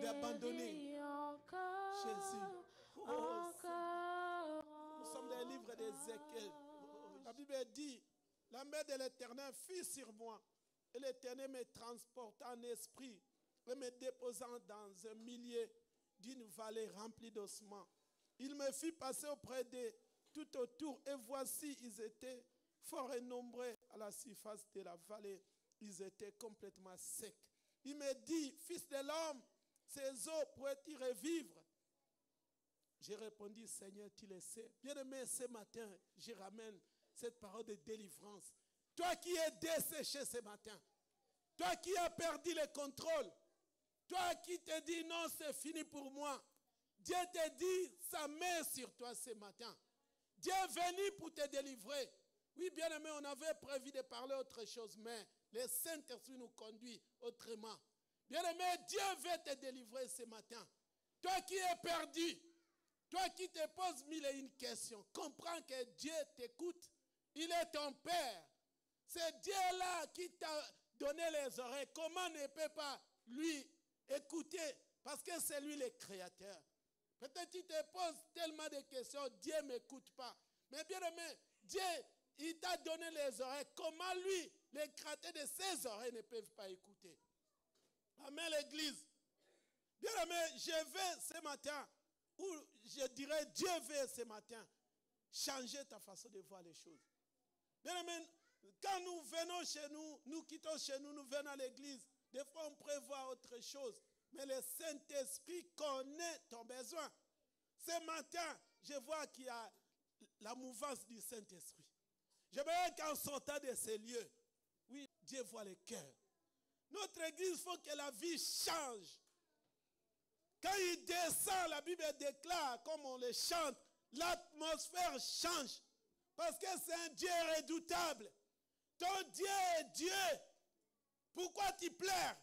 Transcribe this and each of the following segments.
et abandonner Jésus. Nous sommes dans le livre d'Ézéchiel. La Bible dit, la main de l'Éternel fut sur moi. Et l'Éternel me transporta en esprit et me déposant dans un milieu d'une vallée remplie d'ossements. Il me fit passer auprès d'eux tout autour. Et voici, ils étaient forts et nombreux à la surface de la vallée. Ils étaient complètement secs. Il me dit, fils de l'homme, ces eaux pourraient-ils revivre? J'ai répondu, Seigneur, tu le sais. Bien-aimé, ce matin, je ramène cette parole de délivrance. Toi qui es desséché ce matin, toi qui as perdu le contrôle, toi qui te dis non, c'est fini pour moi. Dieu te dit sa main sur toi ce matin. Dieu est venu pour te délivrer. Oui, bien-aimé, on avait prévu de parler autre chose, mais le Saint-Esprit nous conduit autrement. Bien-aimé, Dieu veut te délivrer ce matin. Toi qui es perdu, toi qui te poses mille et une questions, comprends que Dieu t'écoute. Il est ton Père. C'est Dieu-là qui t'a donné les oreilles. Comment ne peut pas lui écouter? Parce que c'est lui le créateur. Peut-être que tu te poses tellement de questions, Dieu ne m'écoute pas. Mais bien aimé, Dieu, il t'a donné les oreilles. Comment lui, les créateurs de ses oreilles ne peuvent pas écouter? Amen l'église. Bien aimé, je vais ce matin, ou je dirais Dieu veut ce matin, changer ta façon de voir les choses. Bien aimé, quand nous venons chez nous, nous quittons chez nous, nous venons à l'église, des fois on prévoit autre chose. Mais le Saint-Esprit connaît ton besoin. Ce matin, je vois qu'il y a la mouvance du Saint-Esprit. J'aimerais qu'en sortant de ces lieux, oui, Dieu voit le cœur. Notre église, il faut que la vie change. Quand il descend, la Bible déclare, comme on le chante, l'atmosphère change. Parce que c'est un Dieu redoutable. Ton Dieu est Dieu. Pourquoi tu pleures?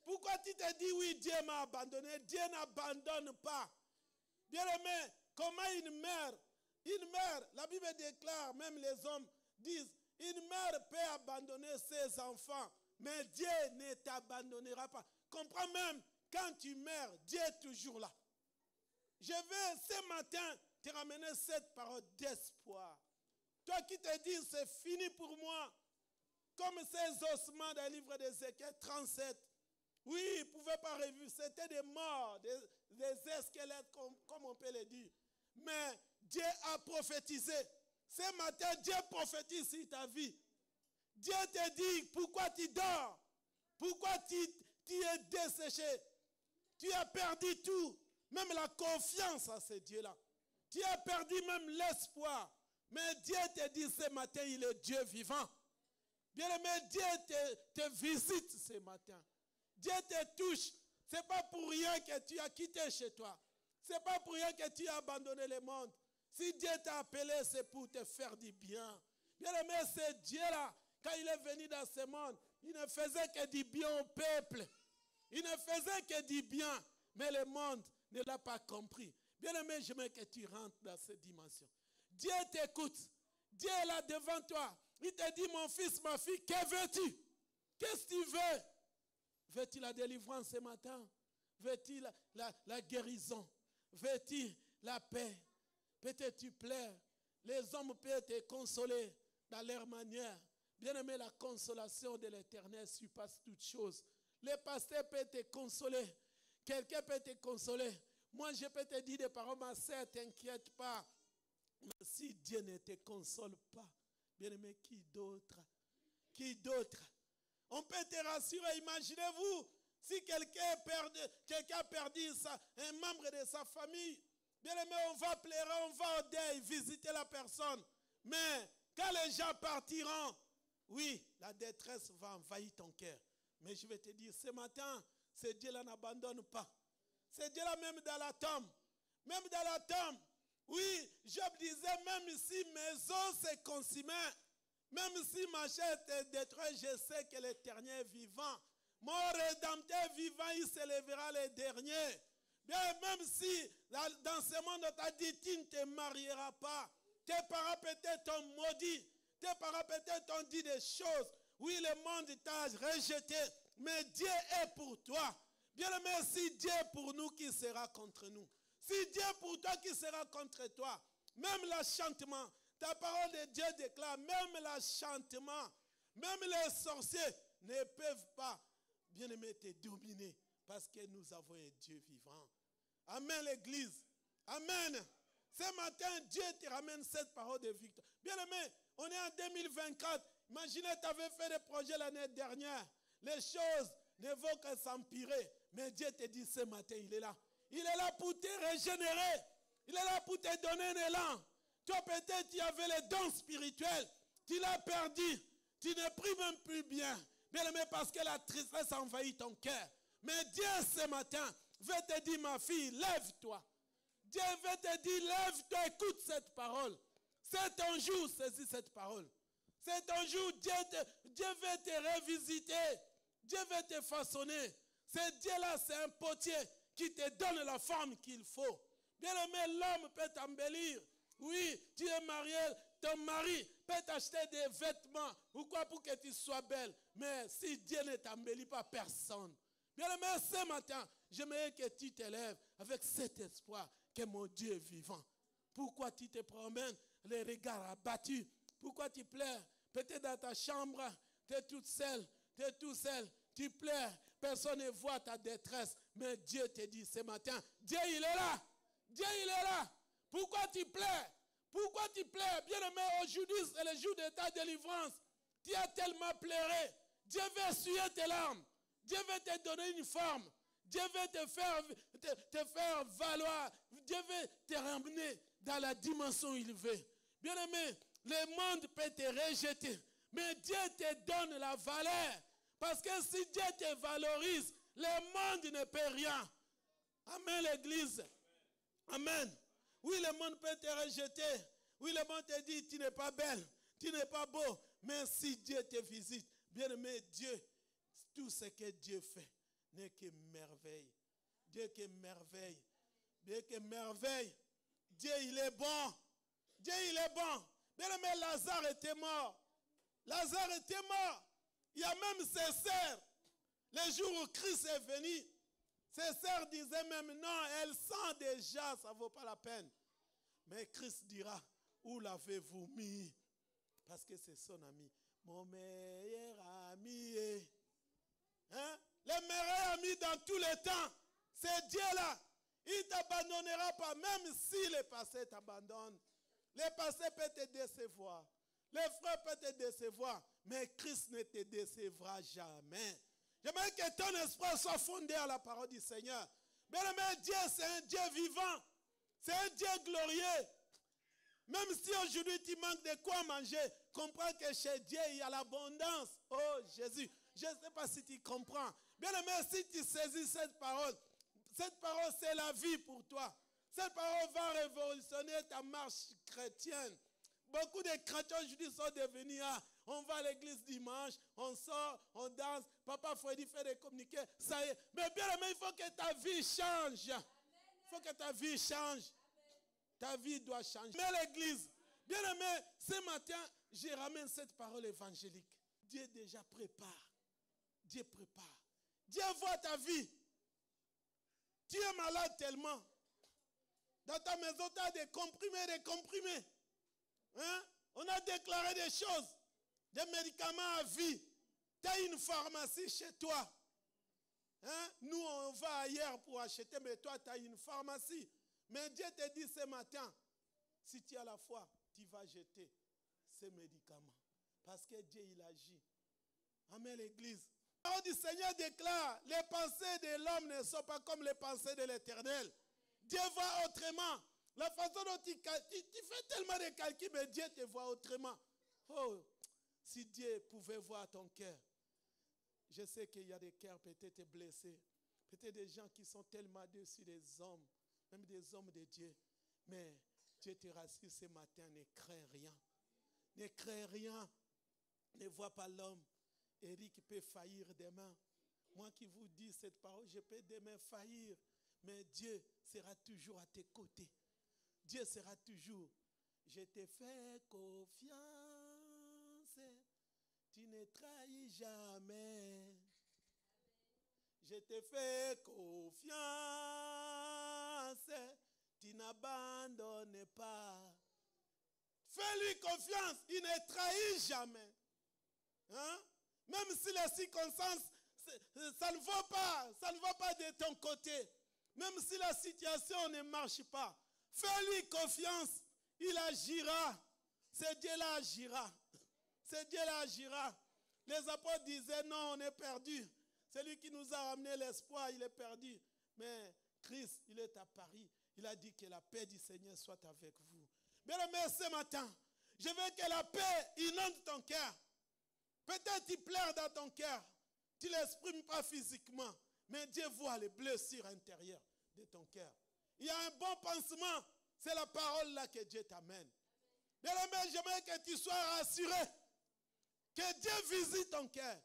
Pourquoi tu te dis, oui, Dieu m'a abandonné? Dieu n'abandonne pas. Bien aimé, comment une mère, la Bible déclare, même les hommes disent, une mère peut abandonner ses enfants, mais Dieu ne t'abandonnera pas. Comprends même, quand tu meurs, Dieu est toujours là. Je vais ce matin te ramener cette parole d'espoir. Toi qui te dis, c'est fini pour moi, comme ces ossements dans le livre d'Ézéchiel 37. Oui, ils ne pouvaient pas revivre. C'était des morts, des squelettes, comme on peut le dire. Mais Dieu a prophétisé. Ce matin, Dieu prophétise sur ta vie. Dieu te dit, pourquoi tu dors? Pourquoi tu es desséché? Tu as perdu tout. Même la confiance à ce Dieu-là. Tu as perdu même l'espoir. Mais Dieu te dit ce matin, il est Dieu vivant. Bien-aimé, Dieu te visite ce matin. Dieu te touche. Ce n'est pas pour rien que tu as quitté chez toi. Ce n'est pas pour rien que tu as abandonné le monde. Si Dieu t'a appelé, c'est pour te faire du bien. Bien aimé, c'est Dieu-là, quand il est venu dans ce monde, il ne faisait que du bien au peuple. Il ne faisait que du bien. Mais le monde ne l'a pas compris. Bien aimé, j'aimerais que tu rentres dans cette dimension. Dieu t'écoute. Dieu est là devant toi. Il te dit, mon fils, ma fille, que veux-tu? Qu'est-ce que tu veux? Veux-tu la délivrance ce matin? Veux-tu la guérison? Veux-tu la paix? Peut-être tu pleures. Les hommes peuvent te consoler dans leur manière. Bien-aimé, la consolation de l'Éternel surpasse toutes choses. Le pasteur peut te consoler. Quelqu'un peut te consoler. Moi, je peux te dire des paroles, ma sœur, t'inquiète pas. Mais si Dieu ne te console pas, bien-aimé, qui d'autre? Qui d'autre? On peut te rassurer. Imaginez-vous, si quelqu'un a perdu un membre de sa famille, bien aimé, on va pleurer, on va au deuil, visiter la personne. Mais quand les gens partiront, oui, la détresse va envahir ton cœur. Mais je vais te dire, ce matin, ce Dieu-là n'abandonne pas. Ce Dieu-là, même dans la tombe, oui, Job disait, même si mes os se consumaient, même si ma chair est détruite, je sais que l'Éternel est vivant. Mon Rédempteur vivant, il se lèvera le dernier. Bien, même si dans ce monde, on t'a dit, tu ne te marieras pas. Tes parents peut-être t'ont maudit. Tes parents peut-être t'ont dit des choses. Oui, le monde t'a rejeté. Mais Dieu est pour toi. Bien-aimé, si Dieu est pour nous, qui sera contre nous? Si Dieu est pour toi, qui sera contre toi? Même l'enchantement, ta parole de Dieu déclare, même l'enchantement, même les sorciers ne peuvent pas, bien-aimé, te dominer parce que nous avons un Dieu vivant. Amen, l'Église. Amen. Ce matin, Dieu te ramène cette parole de victoire. Bien-aimé, on est en 2024. Imaginez, tu avais fait des projets l'année dernière. Les choses ne vont que s'empirer. Mais Dieu te dit ce matin, il est là. Il est là pour te régénérer. Il est là pour te donner un élan. Toi, peut-être, tu avais les dons spirituels. Tu l'as perdu. Tu ne pries même plus bien. Bien-aimé, parce que la tristesse envahit ton cœur. Mais Dieu, ce matin, veut te dire, ma fille, lève-toi. Dieu veut te dire, lève-toi, écoute cette parole. C'est ton jour, saisis cette parole. C'est ton jour, Dieu veut te revisiter. Dieu veut te façonner. Ce Dieu-là, c'est un potier qui te donne la forme qu'il faut. Bien-aimé, l'homme peut t'embellir. Oui, tu es marié, ton mari peut t'acheter des vêtements ou quoi pour que tu sois belle. Mais si Dieu ne t'embellit pas, personne. Bien-aimé, ce matin, j'aimerais que tu t'élèves avec cet espoir que mon Dieu est vivant. Pourquoi tu te promènes les regards abattus? Pourquoi tu pleures? Peut-être dans ta chambre, tu es toute seule, tu es tout seul, tu pleures, personne ne voit ta détresse. Mais Dieu te dit ce matin, Dieu il est là, Dieu il est là. Pourquoi tu pleures? Pourquoi tu pleures? Bien-aimé, aujourd'hui c'est le jour de ta délivrance. Tu as tellement pleuré. Dieu veut essuyer tes larmes. Dieu veut te donner une forme. Dieu veut te faire valoir. Dieu veut te ramener dans la dimension où il veut. Bien-aimé, le monde peut te rejeter. Mais Dieu te donne la valeur. Parce que si Dieu te valorise, le monde ne peut rien. Amen, l'Église. Amen. Oui, le monde peut te rejeter. Oui, le monde te dit, tu n'es pas belle, tu n'es pas beau. Mais si Dieu te visite, bien-aimé, Dieu, tout ce que Dieu fait n'est que merveille. Dieu que merveille. Dieu que merveille. Dieu, il est bon. Dieu, il est bon. Bien-aimé, Lazare était mort. Lazare était mort. Il y a même ses sœurs. Le jour où Christ est venu, ses sœurs disaient même, non, elles sentent déjà, ça ne vaut pas la peine. Mais Christ dira, où l'avez-vous mis? Parce que c'est son ami. Mon meilleur ami. Hein? Le meilleur ami dans tous les temps, c'est Dieu là. Il ne t'abandonnera pas, même si le passé t'abandonne. Le passé peut te décevoir. Les frères peuvent te décevoir. Mais Christ ne te décevra jamais. J'aimerais que ton espoir soit fondé à la parole du Seigneur. Bien-aimé, Dieu, c'est un Dieu vivant. C'est un Dieu glorieux. Même si aujourd'hui tu manques de quoi manger, comprends que chez Dieu, il y a l'abondance. Oh Jésus, je ne sais pas si tu comprends. Bien-aimé, si tu saisis cette parole c'est la vie pour toi. Cette parole va révolutionner ta marche chrétienne. Beaucoup de chrétiens aujourd'hui sont devenus, on va à l'église dimanche, on sort, on danse, papa Freddy fait des communiqués, ça y est. Mais bien aimé, il faut que ta vie change. Il faut que ta vie change. Ta vie doit changer. Mais l'église, bien aimé, ce matin, je ramène cette parole évangélique. Dieu déjà prépare. Dieu prépare. Dieu voit ta vie. Tu es malade tellement. Dans ta maison, tu as des comprimés. Hein? On a déclaré des choses, des médicaments à vie. Tu as une pharmacie chez toi. Hein? Nous, on va ailleurs pour acheter, mais toi, tu as une pharmacie. Mais Dieu te dit ce matin, si tu as la foi, tu vas jeter ces médicaments. Parce que Dieu, il agit. Amen, l'Église. La parole du Seigneur déclare, les pensées de l'homme ne sont pas comme les pensées de l'Éternel. Dieu voit autrement. La façon dont tu fais tellement de calculs, mais Dieu te voit autrement. Oh, si Dieu pouvait voir ton cœur. Je sais qu'il y a des cœurs peut-être blessés. Peut-être des gens qui sont tellement dessus des hommes, même des hommes de Dieu. Mais Dieu te rassure ce matin, ne crains rien. Ne crains rien. Ne vois pas l'homme. Eric peut faillir demain. Moi qui vous dis cette parole, je peux demain faillir. Mais Dieu sera toujours à tes côtés. Dieu sera toujours. Je te fais confiance. Tu ne trahis jamais. Je te fais confiance, tu n'abandonnes pas. Fais-lui confiance, il ne trahit jamais. Hein? Même si les circonstances, ça ne va pas de ton côté. Même si la situation ne marche pas, fais-lui confiance, il agira. C'est Dieu-là agira. C'est Dieu-là agira. Les apôtres disaient non, on est perdu. Celui qui nous a ramené l'espoir, il est perdu. Mais Christ, il est à Paris. Il a dit que la paix du Seigneur soit avec vous. Bien-aimé, ce matin, je veux que la paix inonde ton cœur. Peut-être tu pleures dans ton cœur. Tu ne l'exprimes pas physiquement. Mais Dieu voit les blessures intérieures de ton cœur. Il y a un bon pansement. C'est la parole là que Dieu t'amène. Bien-aimé, j'aimerais que tu sois rassuré. Que Dieu visite ton cœur.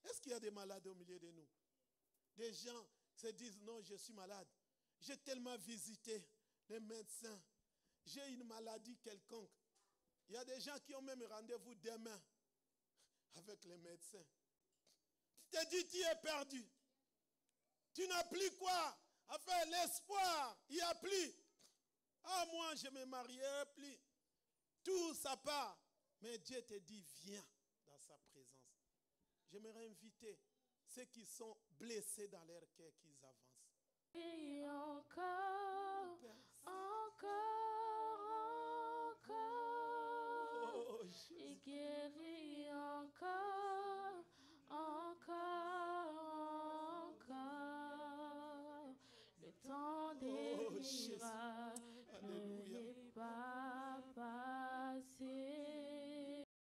Est-ce qu'il y a des malades au milieu de nous? Des gens se disent, non, je suis malade. J'ai tellement visité les médecins. J'ai une maladie quelconque. Il y a des gens qui ont même rendez-vous demain avec les médecins. Tu te dis, tu es perdu. Tu n'as plus quoi? Enfin, l'espoir, il n'y a plus. Ah, moi, je me marierai plus. Tout ça part. Mais Dieu te dit, viens dans sa présence. J'aimerais inviter ceux qui sont blessés dans leur cœur qu'ils avancent. Et encore, encore, Oh, et guéris